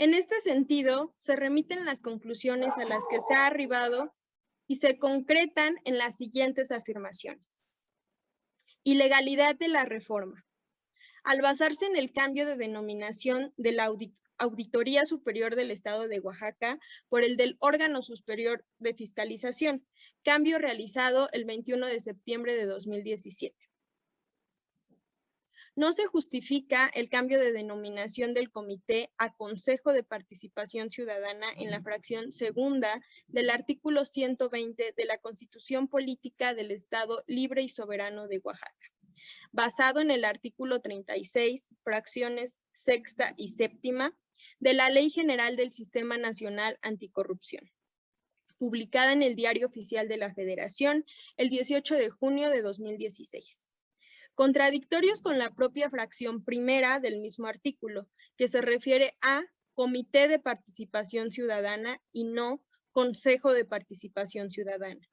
En este sentido, se remiten las conclusiones a las que se ha arribado y se concretan en las siguientes afirmaciones. Ilegalidad de la reforma. Al basarse en el cambio de denominación de la Auditoría Superior del Estado de Oaxaca por el del Órgano Superior de Fiscalización, cambio realizado el 21 de septiembre de 2017. No se justifica el cambio de denominación del comité a Consejo de Participación Ciudadana en la fracción segunda del artículo 120 de la Constitución Política del Estado Libre y Soberano de Oaxaca, basado en el artículo 36, fracciones sexta y séptima, de la Ley General del Sistema Nacional Anticorrupción, publicada en el Diario Oficial de la Federación el 18 de junio de 2016. Contradictorios con la propia fracción primera del mismo artículo, que se refiere a Comité de Participación Ciudadana y no Consejo de Participación Ciudadana.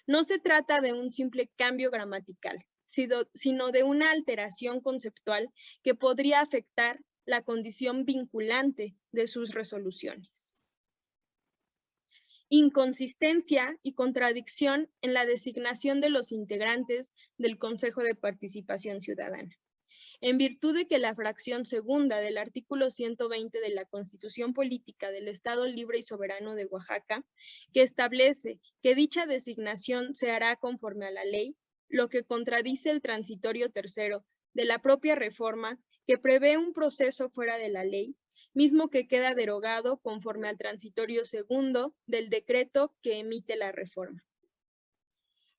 No se trata de un simple cambio gramatical, sino de una alteración conceptual que podría afectar la condición vinculante de sus resoluciones. Inconsistencia y contradicción en la designación de los integrantes del Consejo de Participación Ciudadana. En virtud de que la fracción segunda del artículo 120 de la Constitución Política del Estado Libre y Soberano de Oaxaca, que establece que dicha designación se hará conforme a la ley, lo que contradice el transitorio tercero de la propia reforma que prevé un proceso fuera de la ley, mismo que queda derogado conforme al transitorio segundo del decreto que emite la reforma.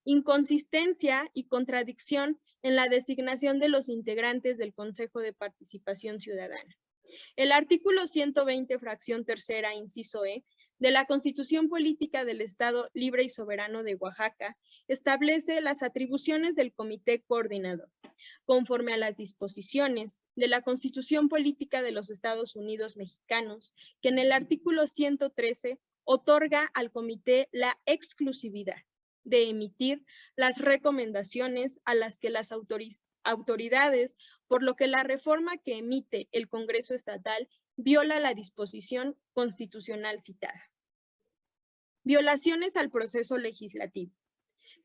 Inconsistencia y contradicción en la designación de los integrantes del Consejo de Participación Ciudadana. El artículo 120, fracción tercera, inciso E, de la Constitución Política del Estado Libre y Soberano de Oaxaca establece las atribuciones del Comité Coordinador, conforme a las disposiciones de la Constitución Política de los Estados Unidos Mexicanos, que en el artículo 113 otorga al Comité la exclusividad de emitir las recomendaciones a las que las autoridades, por lo que la reforma que emite el Congreso Estatal viola la disposición constitucional citada. Violaciones al proceso legislativo,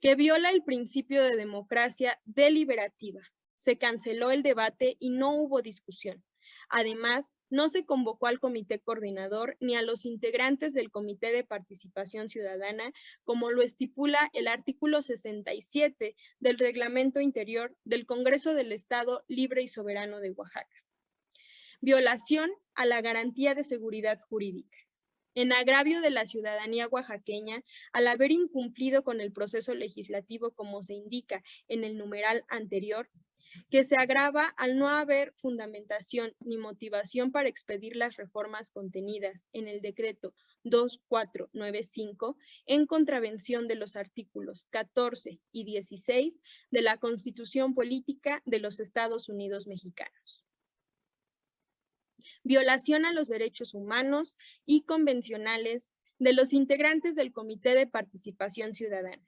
que viola el principio de democracia deliberativa. Se canceló el debate y no hubo discusión. Además, no se convocó al Comité Coordinador ni a los integrantes del Comité de Participación Ciudadana, como lo estipula el artículo 67 del Reglamento Interior del Congreso del Estado Libre y Soberano de Oaxaca. Violación a la garantía de seguridad jurídica. En agravio de la ciudadanía oaxaqueña, al haber incumplido con el proceso legislativo como se indica en el numeral anterior, que se agrava al no haber fundamentación ni motivación para expedir las reformas contenidas en el decreto 2495 en contravención de los artículos 14 y 16 de la Constitución Política de los Estados Unidos Mexicanos. Violación a los derechos humanos y convencionales de los integrantes del Comité de Participación Ciudadana,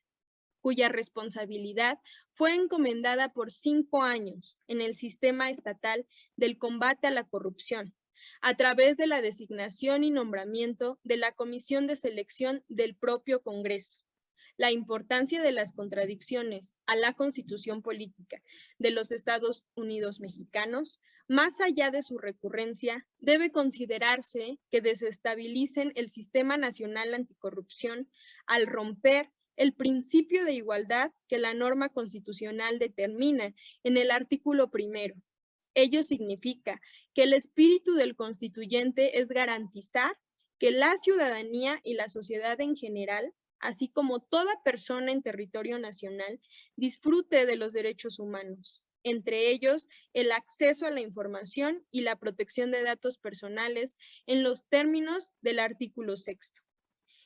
cuya responsabilidad fue encomendada por 5 años en el sistema estatal del combate a la corrupción, a través de la designación y nombramiento de la Comisión de Selección del propio Congreso. La importancia de las contradicciones a la Constitución Política de los Estados Unidos Mexicanos, más allá de su recurrencia, debe considerarse que desestabilicen el Sistema Nacional Anticorrupción al romper el principio de igualdad que la norma constitucional determina en el artículo primero. Ello significa que el espíritu del constituyente es garantizar que la ciudadanía y la sociedad en general, así como toda persona en territorio nacional, disfrute de los derechos humanos, entre ellos el acceso a la información y la protección de datos personales en los términos del artículo sexto.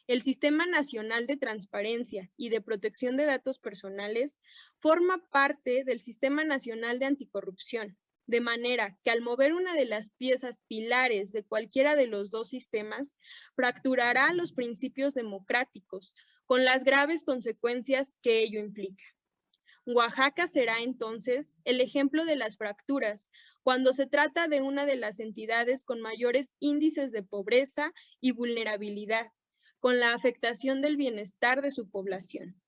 El Sistema Nacional de Transparencia y de Protección de Datos Personales forma parte del Sistema Nacional de Anticorrupción, de manera que al mover una de las piezas pilares de cualquiera de los dos sistemas, fracturará los principios democráticos, con las graves consecuencias que ello implica. Oaxaca será entonces el ejemplo de las fracturas cuando se trata de una de las entidades con mayores índices de pobreza y vulnerabilidad, con la afectación del bienestar de su población.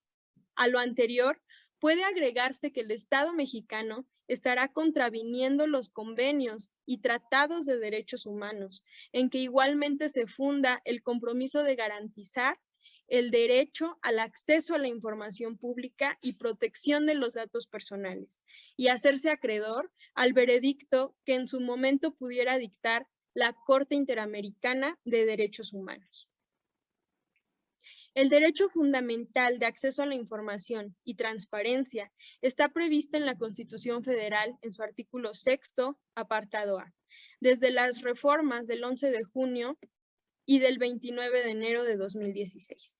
A lo anterior, puede agregarse que el Estado mexicano estará contraviniendo los convenios y tratados de derechos humanos, en que igualmente se funda el compromiso de garantizar el derecho al acceso a la información pública y protección de los datos personales, y hacerse acreedor al veredicto que en su momento pudiera dictar la Corte Interamericana de Derechos Humanos. El derecho fundamental de acceso a la información y transparencia está previsto en la Constitución Federal en su artículo 6º, apartado A, desde las reformas del 11 de junio y del 29 de enero de 2016.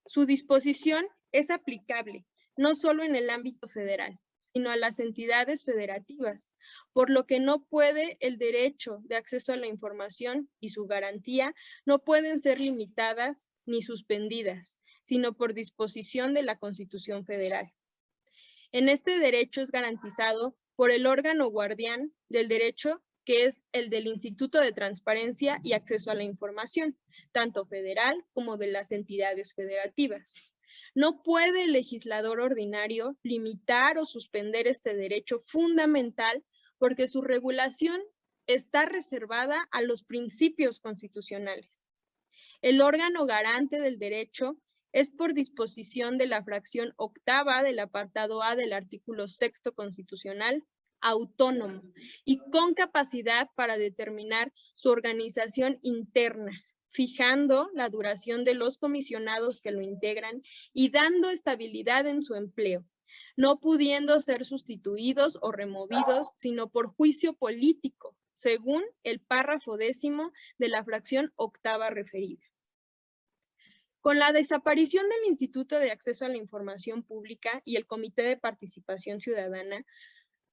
Su disposición es aplicable no solo en el ámbito federal, sino a las entidades federativas, por lo que no puede el derecho de acceso a la información y su garantía no pueden ser limitadas ni suspendidas, sino por disposición de la Constitución Federal. En este derecho es garantizado por el órgano guardián del derecho, que es el del Instituto de Transparencia y Acceso a la Información, tanto federal como de las entidades federativas. No puede el legislador ordinario limitar o suspender este derecho fundamental porque su regulación está reservada a los principios constitucionales. El órgano garante del derecho es por disposición de la fracción 8ª del apartado A del artículo 6º constitucional, autónomo y con capacidad para determinar su organización interna, fijando la duración de los comisionados que lo integran y dando estabilidad en su empleo, no pudiendo ser sustituidos o removidos, sino por juicio político, según el párrafo 10º de la fracción 8ª referida. Con la desaparición del Instituto de Acceso a la Información Pública y el Comité de Participación Ciudadana,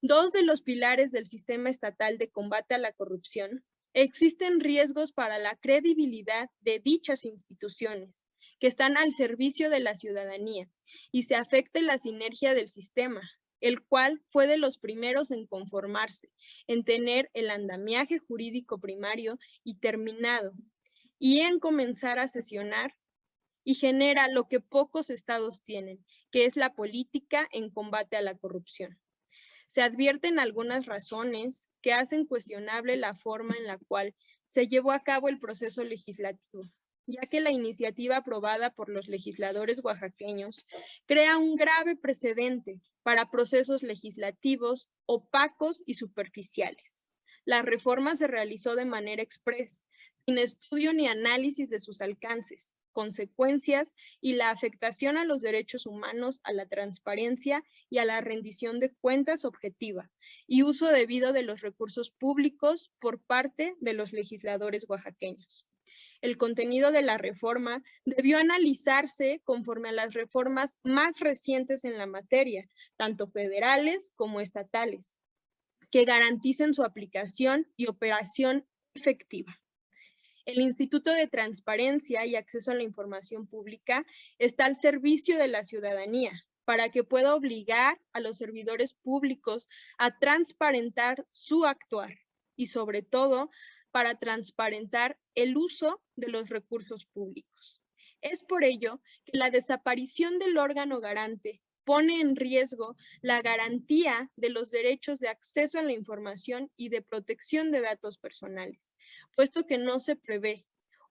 dos de los pilares del sistema estatal de combate a la corrupción, existen riesgos para la credibilidad de dichas instituciones, que están al servicio de la ciudadanía, y se afecte la sinergia del sistema, el cual fue de los primeros en conformarse, en tener el andamiaje jurídico primario y terminado, y en comenzar a sesionar, y genera lo que pocos estados tienen, que es la política en combate a la corrupción. Se advierten algunas razones que hacen cuestionable la forma en la cual se llevó a cabo el proceso legislativo, ya que la iniciativa aprobada por los legisladores oaxaqueños crea un grave precedente para procesos legislativos opacos y superficiales. La reforma se realizó de manera express, sin estudio ni análisis de sus alcances, consecuencias y la afectación a los derechos humanos, a la transparencia y a la rendición de cuentas objetiva y uso debido de los recursos públicos por parte de los legisladores oaxaqueños. El contenido de la reforma debió analizarse conforme a las reformas más recientes en la materia, tanto federales como estatales, que garanticen su aplicación y operación efectiva. El Instituto de Transparencia y Acceso a la Información Pública está al servicio de la ciudadanía para que pueda obligar a los servidores públicos a transparentar su actuar y sobre todo para transparentar el uso de los recursos públicos. Es por ello que la desaparición del órgano garante pone en riesgo la garantía de los derechos de acceso a la información y de protección de datos personales, puesto que no se prevé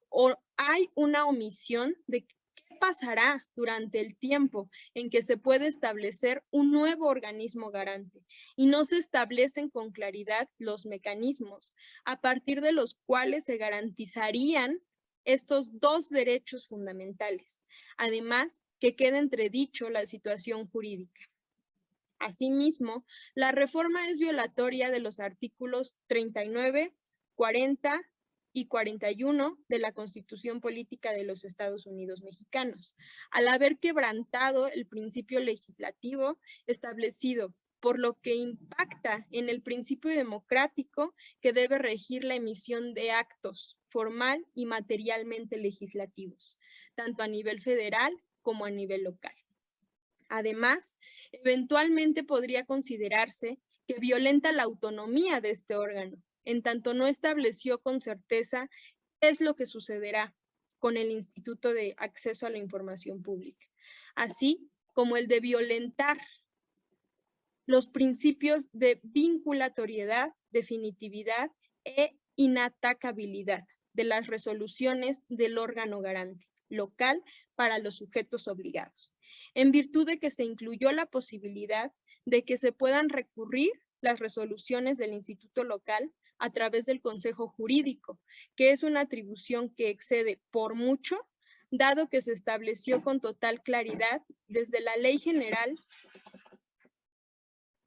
o hay una omisión de qué pasará durante el tiempo en que se puede establecer un nuevo organismo garante y no se establecen con claridad los mecanismos a partir de los cuales se garantizarían estos dos derechos fundamentales. Además, que quede entredicho la situación jurídica. Asimismo, la reforma es violatoria de los artículos 39, 40 y 41 de la Constitución Política de los Estados Unidos Mexicanos, al haber quebrantado el principio legislativo establecido, por lo que impacta en el principio democrático que debe regir la emisión de actos formal y materialmente legislativos, tanto a nivel federal como a nivel local. Además, eventualmente podría considerarse que violenta la autonomía de este órgano, en tanto no estableció con certeza qué es lo que sucederá con el Instituto de Acceso a la Información Pública, así como el de violentar los principios de vinculatoriedad, definitividad e inatacabilidad de las resoluciones del órgano garante local para los sujetos obligados, en virtud de que se incluyó la posibilidad de que se puedan recurrir las resoluciones del instituto local a través del Consejo Jurídico, que es una atribución que excede por mucho, dado que se estableció con total claridad desde la Ley General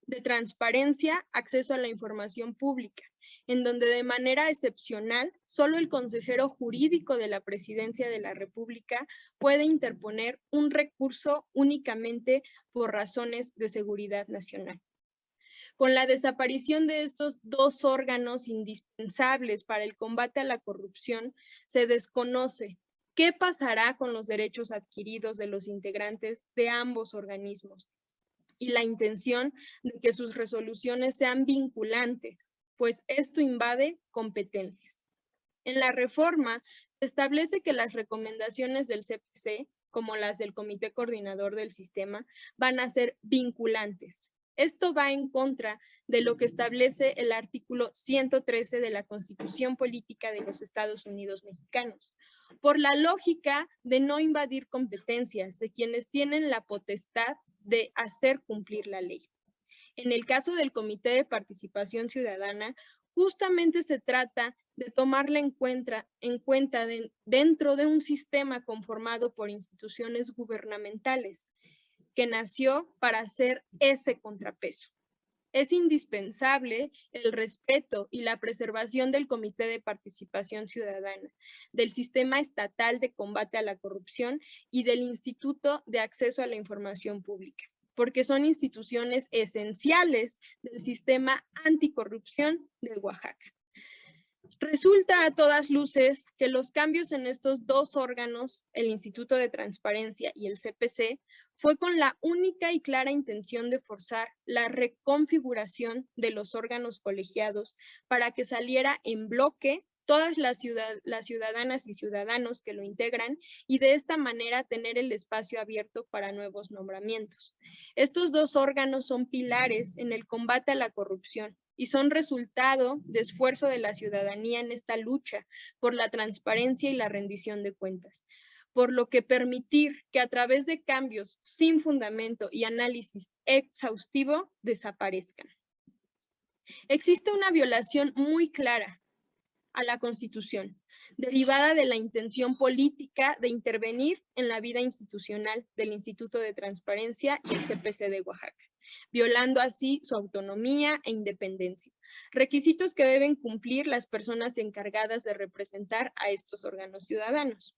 de Transparencia, Acceso a la Información Pública, en donde de manera excepcional solo el consejero jurídico de la Presidencia de la República puede interponer un recurso únicamente por razones de seguridad nacional. Con la desaparición de estos dos órganos indispensables para el combate a la corrupción, se desconoce qué pasará con los derechos adquiridos de los integrantes de ambos organismos y la intención de que sus resoluciones sean vinculantes, pues esto invade competencias. En la reforma se establece que las recomendaciones del CPC, como las del Comité Coordinador del Sistema, van a ser vinculantes. Esto va en contra de lo que establece el artículo 113 de la Constitución Política de los Estados Unidos Mexicanos, por la lógica de no invadir competencias de quienes tienen la potestad de hacer cumplir la ley. En el caso del Comité de Participación Ciudadana, justamente se trata de tomarla en cuenta dentro de un sistema conformado por instituciones gubernamentales, que nació para ser ese contrapeso. Es indispensable el respeto y la preservación del Comité de Participación Ciudadana, del Sistema Estatal de Combate a la Corrupción y del Instituto de Acceso a la Información Pública, porque son instituciones esenciales del sistema anticorrupción de Oaxaca. Resulta a todas luces que los cambios en estos dos órganos, el Instituto de Transparencia y el CPC, fue con la única y clara intención de forzar la reconfiguración de los órganos colegiados para que saliera en bloque todas las ciudadanas y ciudadanos que lo integran y de esta manera tener el espacio abierto para nuevos nombramientos. Estos dos órganos son pilares en el combate a la corrupción y son resultado de esfuerzo de la ciudadanía en esta lucha por la transparencia y la rendición de cuentas, por lo que permitir que a través de cambios sin fundamento y análisis exhaustivo desaparezcan. Existe una violación muy clara a la Constitución, derivada de la intención política de intervenir en la vida institucional del Instituto de Transparencia y el CPC de Oaxaca, violando así su autonomía e independencia, requisitos que deben cumplir las personas encargadas de representar a estos órganos ciudadanos.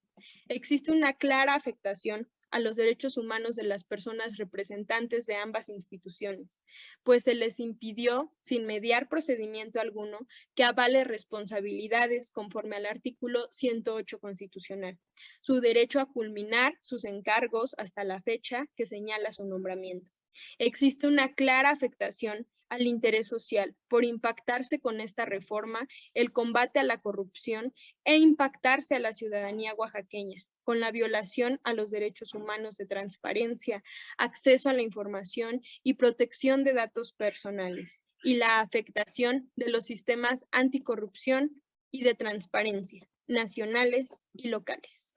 Existe una clara afectación a los derechos humanos de las personas representantes de ambas instituciones, pues se les impidió, sin mediar procedimiento alguno, que avale responsabilidades conforme al artículo 108 constitucional, su derecho a culminar sus encargos hasta la fecha que señala su nombramiento. Existe una clara afectación al interés social por impactarse con esta reforma el combate a la corrupción e impactarse a la ciudadanía oaxaqueña con la violación a los derechos humanos de transparencia, acceso a la información y protección de datos personales, y la afectación de los sistemas anticorrupción y de transparencia, nacionales y locales.